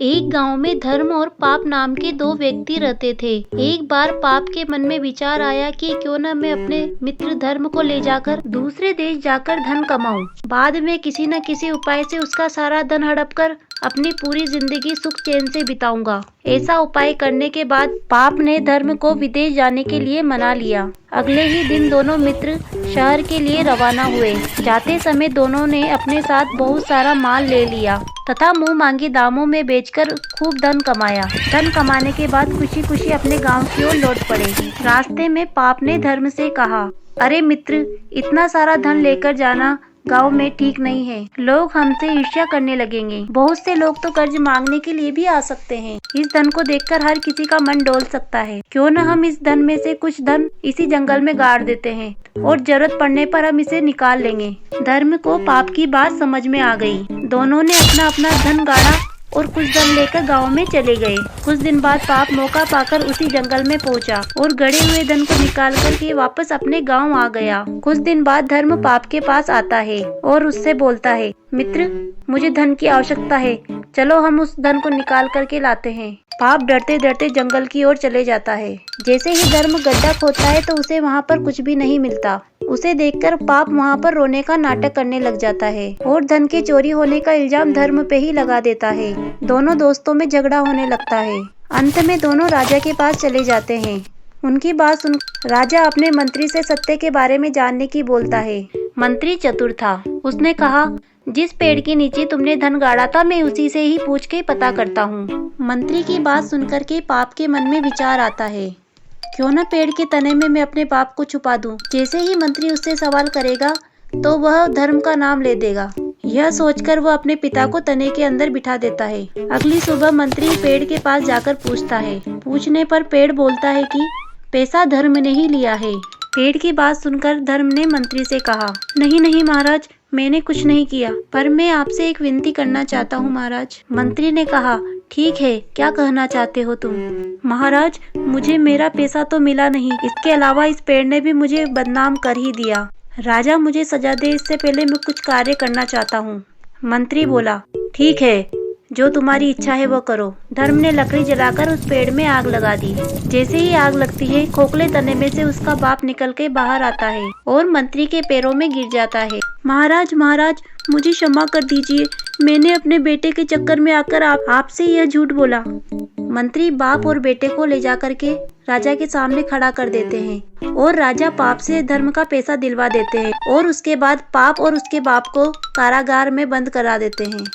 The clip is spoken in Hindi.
एक गांव में धर्म और पाप नाम के दो व्यक्ति रहते थे। एक बार पाप के मन में विचार आया कि क्यों न मैं अपने मित्र धर्म को ले जाकर दूसरे देश जाकर धन कमाऊं। बाद में किसी न किसी उपाय से उसका सारा धन हड़प कर अपनी पूरी जिंदगी सुख चैन से बिताऊंगा। ऐसा उपाय करने के बाद पाप ने धर्म को विदेश जाने के लिए मना लिया। अगले ही दिन दोनों मित्र शहर के लिए रवाना हुए। जाते समय दोनों ने अपने साथ बहुत सारा माल ले लिया तथा मुंह मांगे दामों में बेचकर खूब धन कमाया। धन कमाने के बाद खुशी खुशी अपने गांव की ओर लौट पड़े। रास्ते में पाप ने धर्म से कहा, अरे मित्र, इतना सारा धन लेकर जाना गांव में ठीक नहीं है। लोग हमसे ईर्ष्या करने लगेंगे। बहुत से लोग तो कर्ज मांगने के लिए भी आ सकते हैं। इस धन को देखकर हर किसी का मन डोल सकता है। क्यों न हम इस धन में से कुछ धन इसी जंगल में गाड़ देते हैं और जरूरत पड़ने पर हम इसे निकाल लेंगे। धर्म को पाप की बात समझ में आ गई। दोनों ने अपना अपना धन गाड़ा और कुछ धन लेकर गांव में चले गए। कुछ दिन बाद पाप मौका पाकर उसी जंगल में पहुंचा और गड़े हुए धन को निकाल कर के वापस अपने गांव आ गया। कुछ दिन बाद धर्म पाप के पास आता है और उससे बोलता है, मित्र, मुझे धन की आवश्यकता है, चलो हम उस धन को निकाल करके लाते हैं। पाप डरते डरते जंगल की ओर चले जाता है। जैसे ही धर्म गड्ढा खोदता है तो उसे वहाँ पर कुछ भी नहीं मिलता। उसे देखकर पाप वहाँ पर रोने का नाटक करने लग जाता है और धन के चोरी होने का इल्जाम धर्म पे ही लगा देता है। दोनों दोस्तों में झगड़ा होने लगता है। अंत में दोनों राजा के पास चले जाते हैं। उनकी बात सुन राजा अपने मंत्री से सत्य के बारे में जानने की बोलता है। मंत्री चतुर था। उसने कहा, जिस पेड़ के नीचे तुमने धन गाड़ा था मैं उसी से ही पूछ के पता करता हूँ। मंत्री की बात सुनकर के पाप के मन में विचार आता है, क्यों न पेड़ के तने में मैं अपने पाप को छुपा दूं। जैसे ही मंत्री उससे सवाल करेगा तो वह धर्म का नाम ले देगा। यह सोचकर वह अपने पिता को तने के अंदर बिठा देता है। अगली सुबह मंत्री पेड़ के पास जाकर पूछता है। पूछने पर पेड़ बोलता है कि पैसा धर्म ने ही लिया है। पेड़ की बात सुनकर धर्म ने मंत्री से कहा, नहीं नहीं महाराज, मैंने कुछ नहीं किया, पर मैं आपसे एक विनती करना चाहता हूँ महाराज। मंत्री ने कहा, ठीक है, क्या कहना चाहते हो तुम? महाराज, मुझे मेरा पैसा तो मिला नहीं, इसके अलावा इस पेड़ ने भी मुझे बदनाम कर ही दिया। राजा मुझे सजा दे, इससे पहले मैं कुछ कार्य करना चाहता हूँ। मंत्री बोला, ठीक है, जो तुम्हारी इच्छा है वो करो। धर्म ने लकड़ी जलाकर उस पेड़ में आग लगा दी। जैसे ही आग लगती है, खोखले तने में से उसका बाप निकल के बाहर आता है और मंत्री के पैरों में गिर जाता है। महाराज महाराज, मुझे क्षमा कर दीजिए, मैंने अपने बेटे के चक्कर में आकर आपसे यह झूठ बोला। मंत्री बाप और बेटे को ले जाकर के राजा के सामने खड़ा कर देते हैं और राजा पाप से धर्म का पैसा दिलवा देते हैं और उसके बाद पाप और उसके बाप को कारागार में बंद करा देते हैं।